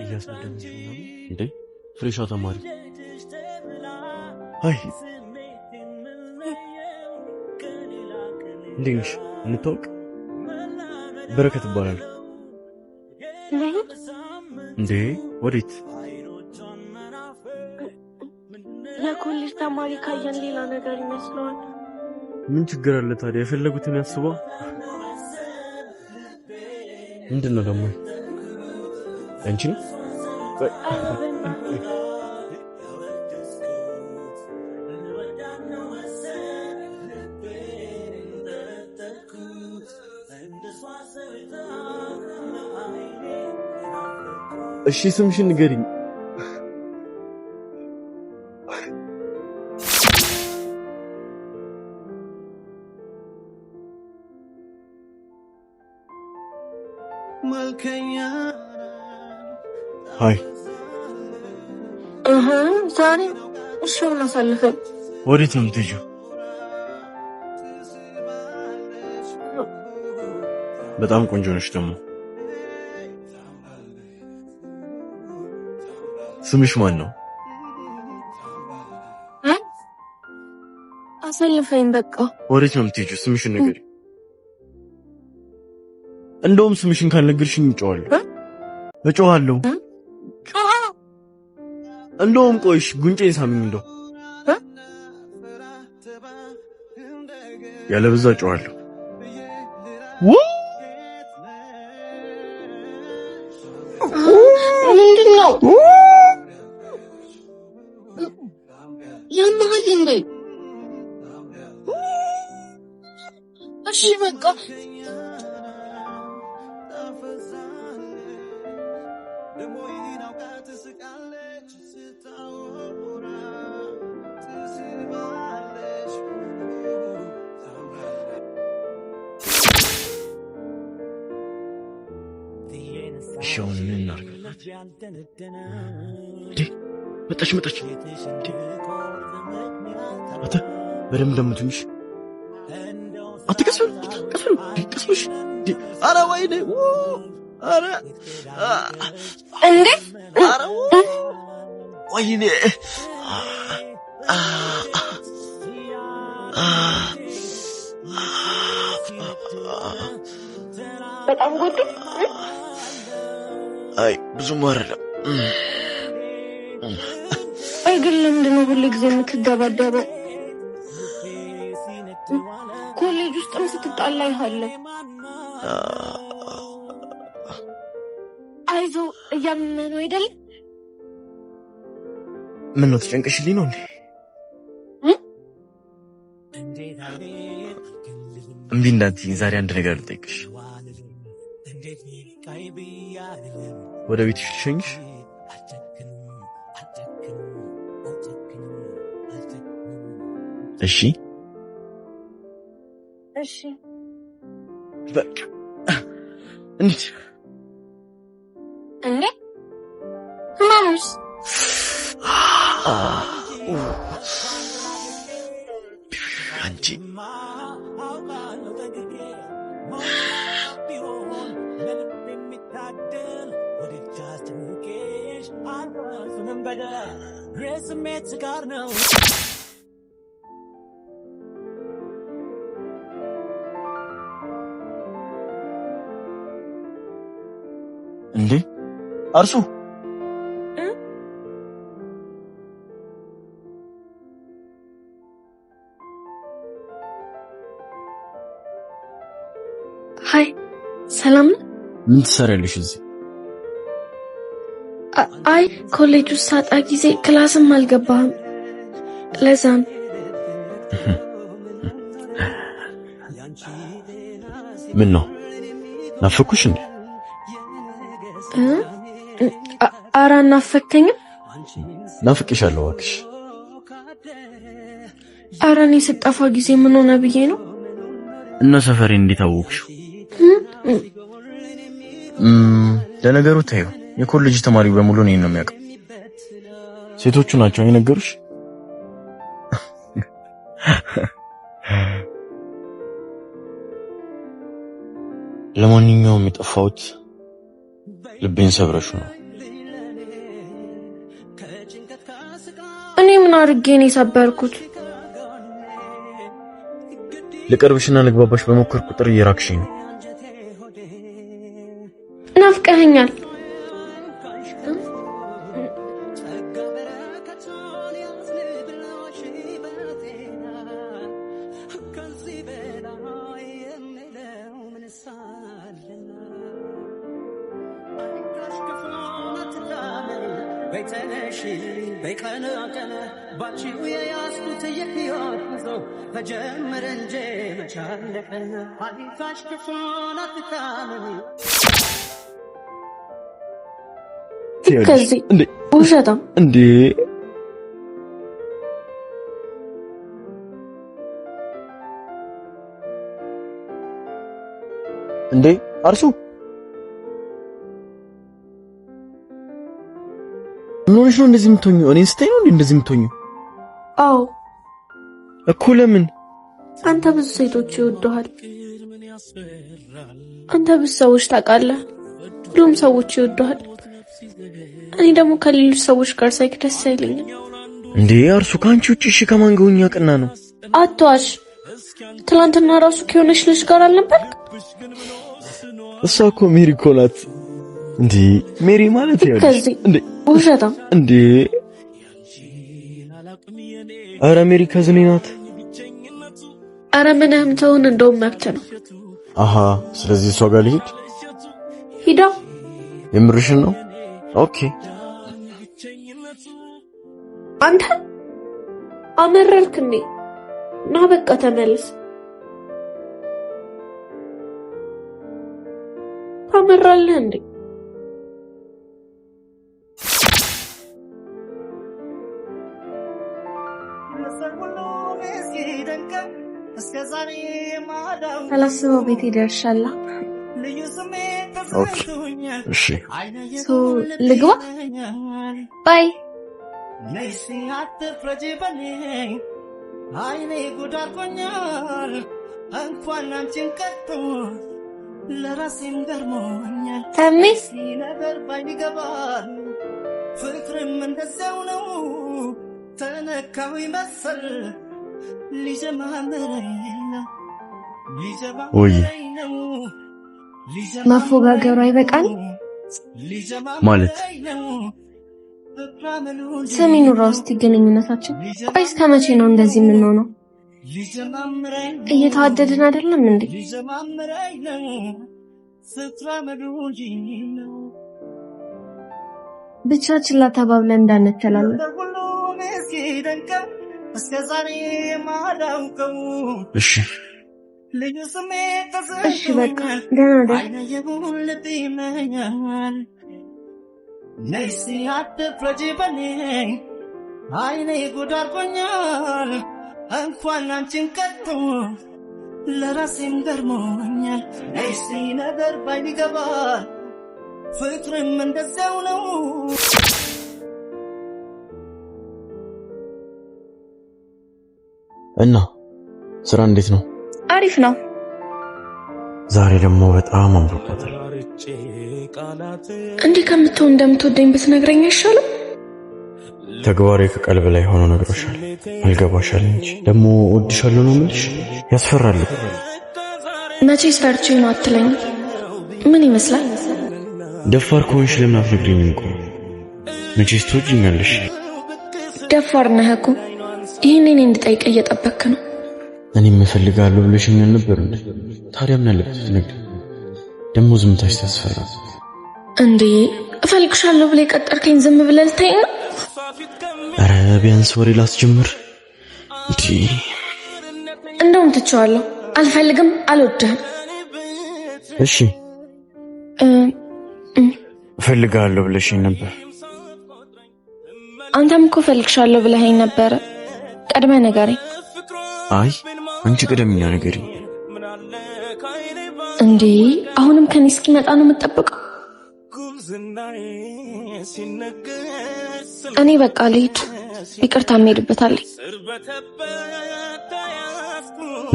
እያስወደደች ነው እንዴ? ፍሬሻ ተማሪ አይ እንዴሽ እንታውቅ በረከት ይባላል እንዴ? ወዴት? ለኮሌጅ ተማሪ ካየን ሌላ ነገር ይመስለዋል። ምን ችግር አለ ታዲያ? የፈለጉትን ያስባ። ምንድነው ደግሞ አንቺ ነው? እሺ ስምሽን ንገሪኝ። ሃይ ዛሬ እሺው እናሳልፈን። ወዴት ነው የምትሄጂው? በጣም ቆንጆ ነሽ ደግሞ። ስምሽ ማን ነው? አሳልፈኝ በቃ። ወዴት ነው የምትሄጂው? ስምሽን ንገሪኝ። እንደውም ስምሽን ካልነገርሽኝ እጮሃለሁ። እንደውም ቆይሽ ጉንጬን ሳሚኝ እንደው ያለበዛ እጮሃለሁ። ምንድነው? ያማል እንዴ? እሺ በቃ ሻውን ምን እናርጋት? መጣች አታ በደም ደምቱሽ አትከስሉሽ። አረ ወይኔ! አረ እንዴ! አረ ወይኔ! በጣም ጎዱ። አይ ብዙም አይደለም። አይ ግን ለምንድን ነው ሁሉ ጊዜ የምትደባደበው? ኮሌጅ ውስጥም ስትጣላ ይሃለ። አይዞ እያመመ ነው አይደል? ምን ነው ተጨንቀሽልኝ ነው እንዴ? እምቢ እንዳትዪኝ ዛሬ አንድ ነገር ልጠይቅሽ። ወደ ቤትሽ ልሸኝሽ? እሺ በቃ እንዴት እንዴ? ማሙስ አንቺ እንዴ አርሱ ሃይ ሰላም ነው? ምን ትሰሪያለሽ እዚህ? አይ ኮሌጅ ውስጥ ሳጣ ጊዜ ክላስም አልገባህም ለዛ ነው። ምን ነው ናፈኩሽ እንዴ? ኧረ ናፈከኝም። ናፍቄሻለሁ እባክሽ። ኧረ እኔ ስጠፋ ጊዜ ምን ሆነ ብዬ ነው። እና ሰፈሬ እንዴት አወቅሽው? ለነገሩ ታዩ የኮሌጅ ተማሪ በሙሉ እኔን ነው የሚያውቀው። ሴቶቹ ናቸው አይነገሩሽ? ለማንኛውም የጠፋሁት ልቤን ሰብረሹ ነው። እኔ ምን አድርጌ ነው የሰበርኩት? ልቀርብሽና ልግባባሽ በሞከር ቁጥር እየራቅሽኝ ነው። ናፍቀኸኛል። ከዚህ ውሸታም እንዴ! እንዴ አርሱ ምን ሆነሽ ነው እንደዚህ የምትሆኚው? እኔን ስታይ ነው እንደዚህ የምትሆኚው? አዎ እኮ ለምን? አንተ ብዙ ሴቶች ይወዱሃል። አንተ ብዙ ሰዎች ታውቃለህ። ሁሉም ሰዎች ይወዱሃል። እኔ ደግሞ ከሌሎች ሰዎች ጋር ሳይክ ደስ አይለኝም። እንዴ አርሱ ካንቺ ውጪ እሺ ከማን ጋር ሆኛ ቀና ነው? አትዋሽ። ትላንትና ራሱ ከሆነች ልጅ ጋር አልነበርክ? እሷ እኮ ሜሪ እኮ ናት። እንዴ ሜሪ ማለት ያው እንዴ ውሸታም እንዴ! አረ ሜሪ ከዝኔ ናት። አረ ምንም ተውን፣ እንደውም መብት ነው። አሃ ስለዚህ እሷ ጋር ልሂድ? ሂዳ። የምርሽን ነው? ኦኬ። አንተ አመረርክ እንዴ? ና በቃ ተመለስ። ታመራለህ እንዴ? አላስበው ቤት ይደርሻለሁ። ኦኬ እሺ ልግባ። ባይ አይኔ ጉዳርቆኛል እንኳን አንቺን ቀርቶ ለራሴም ገርሞኛል። ታሚስ ነገር ባይገባል ፍቅርም እንደዚያው ነው። ተነካው ይመስል ወይ ማፎጋገሩ አይበቃል ማለት ስሚ ኑሮ ውስጥ ግንኙነታችን ቆይ እስከ መቼ ነው እንደዚህ የምንሆነው? እየተዋደድን አይደለም እንዴ? ብቻችን ላተባብለን እንዳንተላለፍ። እሺ እሺ በቃ ደህና ነይሲ አትፍረጂ በኔ አይኔ ጉዳርቆኛል እንኳን አንቺን ቀርቶ ለራሴም ገርሞኛል። ነይሲ ነገር ባይገባል ፍቅርም እንደዚያው ነው። እና ስራ እንዴት ነው? አሪፍ ነው። ዛሬ ደግሞ በጣም አምሮባታል። እንዴ ከምትው እንደምትወደኝ ብትነግረኝ አይሻልም? ተግባሬ ከቀልብ ላይ ሆኖ ነግሮሻል። አልገባሻል እንጂ ደግሞ እወድሻለሁ ነው የምልሽ። ያስፈራል። መቼ ሰርቼ ነው አትለኝ? ምን ይመስላል? ደፋር ከሆንሽ ለምን አትነግሪኝም? ቆይ መቼስ ትወጂኛለሽ። ደፋር ነህ እኮ። ይሄን እኔ እንድጠይቅ እየጠበቅክ ነው። እኔም እፈልጋለሁ ብለሽኛል ነበር እንዴ? ታዲያ ምን አለበት ትነግሪኝ? ደግሞ ዝምታሽ ታስፈራ እንዴ? እፈልግሻለሁ ብለህ ቀጠርከኝ ዝም ብለህ ልተኝ ነው? ኧረ ቢያንስ ወሬ ላስጀምር እንዴ። እንደውም ትቼዋለሁ። አልፈልግም፣ አልወድህም። እሺ እፈልጋለሁ ብለሽኝ ነበር። አንተም እኮ እፈልግሻለሁ ብለኸኝ ነበር። ቀድመህ ንገረኝ። አይ አንቺ ቀደምኛ ንገሪኝ። እንዴ አሁንም ከኔ እስኪመጣ ነው የምትጠብቀው? እኔ በቃ ልሂድ። ይቅርታ የምሄድበታለሁ።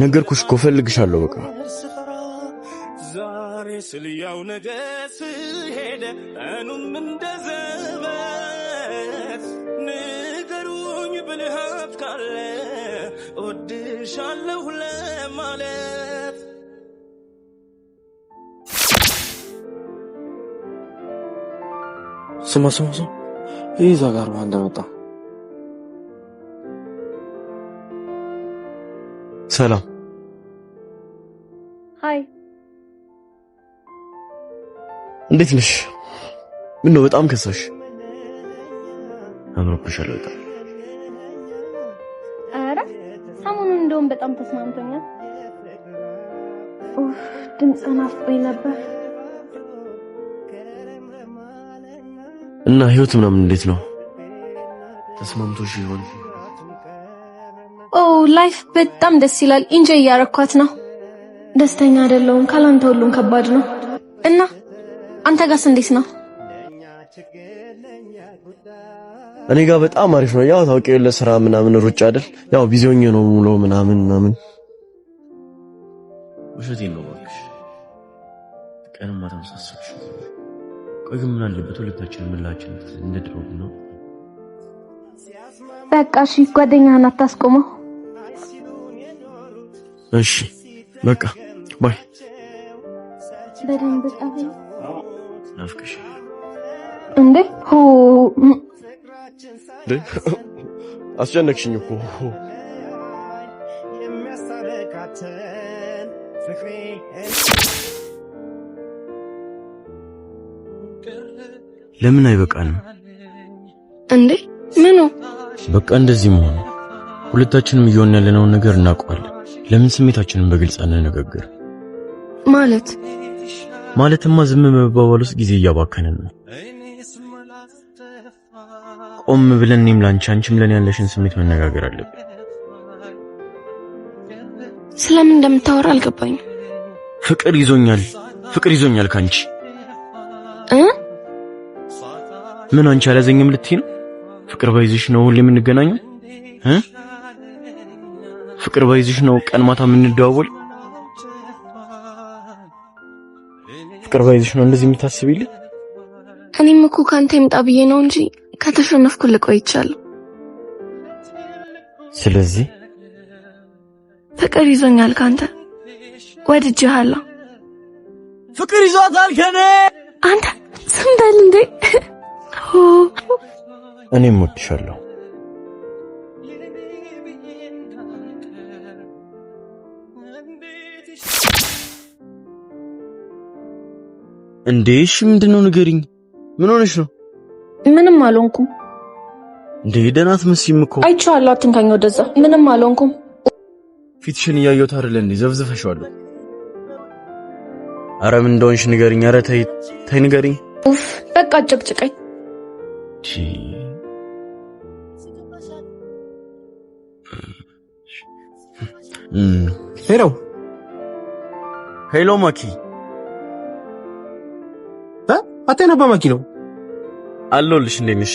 ነገርኩሽ እኮ እፈልግሻለሁ። በቃ ዛሬ ስልያው ነገ ስሄድ ቀኑም እንደዘበት ንገሩኝ ብልሃት ካለ እወድሻለሁ ለማለት ስማ ይዛ ጋር ማን እንደመጣ ሰላም ሃይ እንዴት ነሽ? ምን ነው በጣም ከሳሽ? አምሮብሻል በጣም። ኧረ ሰሞኑን እንደውም በጣም ተስማምቶኛል። ድምፅህን ናፍቆኝ ነበር። እና ህይወት ምናምን እንዴት ነው? ተስማምቶሽ ይሆን? ላይፍ በጣም ደስ ይላል። ኢንጆይ እያረኳት ነው። ደስተኛ አይደለሁም። ካላንተ ሁሉም ከባድ ነው። እና አንተ ጋርስ እንዴት ነው? እኔ ጋር በጣም አሪፍ ነው። ያው ታውቂው ለስራ ምናምን ሩጫ አይደል? ያው ቢዚ ሆኜ ነው ሙሉ ምናምን። ውሸቴን ነው እባክሽ። ቀንም ማታም ሳስብሽ። ቆይ ግን ምን አለበት ሁለታችንም ምላችን እንደ ድሮ ነው? በቃ እሺ፣ ጓደኛህን አታስቆመው። እሺ በቃ ባይ። በደንብ ጻፈኝ። ናፍቅሽ እንዴ? አስጨነቅሽኝ እኮ። ለምን አይበቃንም እንዴ? ምኑ? በቃ እንደዚህ መሆን። ሁለታችንም እየሆነ ያለነውን ነገር እናውቀዋለን። ለምን ስሜታችንን በግልጽ አንነጋገር? ማለትማ ዝም መባባል ውስጥ ጊዜ እያባከንን ነው። ቆም ብለን እኔም ላንቺ አንቺም ለኔ ያለሽን ስሜት መነጋገር አለብን። ስለምን እንደምታወራ አልገባኝም። ፍቅር ይዞኛል ካንቺ። ምን አንቺ አላዘኝም ልትይ ነው? ፍቅር ባይዝሽ ነው ሁሌ የምንገናኘው? ፍቅር ባይዝሽ ነው ቀን ማታ የምንደዋወል? ፍቅር ባይዝሽ ነው እንደዚህ የምታስቢልኝ? እኔም እኮ ካንተ ይምጣ ብዬ ነው እንጂ ከተሸነፍኩ ልቆይቻለሁ። ስለዚህ ፍቅር ይዞኛል ካንተ። ወድጄሃለሁ። ፍቅር ይዟታል ከኔ። አንተ ዝም በል እንዴ! እኔም ወድሻለሁ። እንዴ እሺ ምንድነው ንገሪኝ። ምን ሆነሽ ነው? ምንም አልሆንኩም። እንዴ ደህና አትመስይም እኮ። አይቼዋለሁ፣ አትንካኝ ወደዛ። ምንም አልሆንኩም። ፊትሽን እያየሁት አይደል እንዴ? ዘፍዘፈሽዋል። ኧረ ምን እንደሆንሽ ንገሪኝ። ኧረ ተይ ንገሪኝ። በቃ አጨቅጭቀኝ። ሄሎ ማኪ። አተናባ ማኪ ነው አለሁልሽ። እንዴት ነሽ?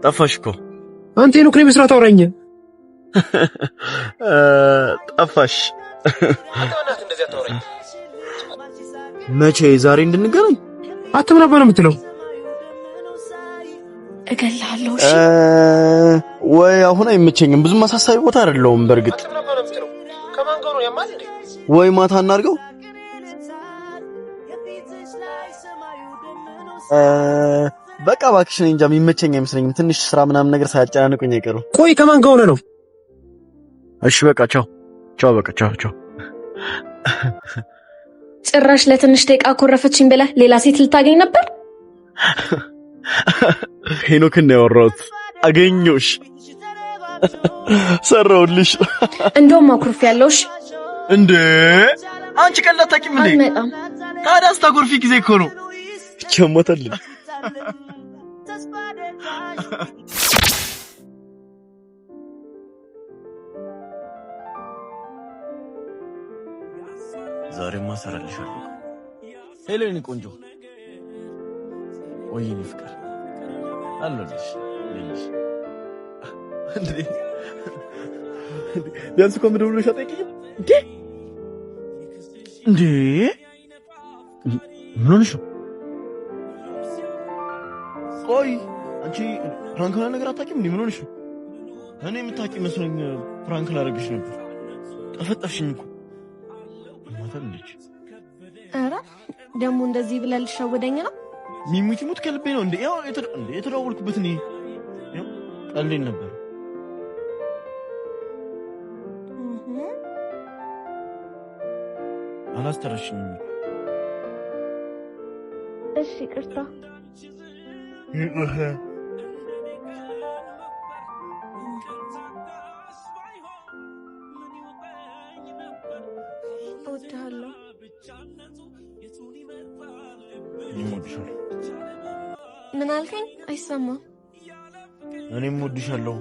ጠፋሽ እኮ አንተ ነው ክሬም ስራ ታወራኝ። ጠፋሽ። መቼ? ዛሬ እንድንገናኝ አትምናባ ነው የምትለው? እገልሃለሁ። እሺ ወይ አሁን አይመቸኝም። ብዙም አሳሳቢ ቦታ አይደለውም። በርግጥ ከማን ጋር ነው ያማል እንዴ? ወይ ማታ እናድርገው። በቃ እባክሽ እንጃ የሚመቸኝ አይመስለኝም። ትንሽ ስራ ምናምን ነገር ሳያጨናንቁኝ አይቀርም። ቆይ ከማን ጋር ሆነ ነው? እሺ በቃ ቻው በቃ ቻው። ጭራሽ ለትንሽ ደቂቃ ኮረፈችኝ ብለህ ሌላ ሴት ልታገኝ ነበር? ሄኖክን ነው ያወራሁት። አገኘሁሽ፣ ሰራሁልሽ። እንደውም አኩርፍ ያለውሽ እንዴ አንቺ ቀላል ታቂም እንዴ? አልመጣም። ታዲያ አስታጎርፊ ጊዜ እኮ ነው ቸሞተልኝ። ዛሬማ ሰራልሻለሁ። ሄሎኒ ቆንጆ ወይኔ ፍቅር አለልሽ ልጅ እንዴ ቢያንስ እኮ ምንድን ብሎሽ አጠይቂኝ እንዴ ምን ሆነሽ ነው? ቆይ አንቺ ፕራንክ ሆነ ነገር አታውቂም እንዴ? ምን ሆነሽ ነው? እኔ የምታውቂ መስሎኝ ፍራንክ ላደርግሽ ነበር። ጠፈጠፍሽኝ እኮ ማተልልሽ። ኧረ ደግሞ እንደዚህ ብለህ ልትሸውደኝ ነው? ሚሙት ሙት ከልቤ ነው እንዴ? ያው የተደዋወልኩበት እኔ ያው ቀልዴን ነበር። አላስተረሽኝም። እሺ ይቅርታ። እወድሃለሁ። ምን አልከኝ? አይሰማም። እኔም እወድሻለሁ።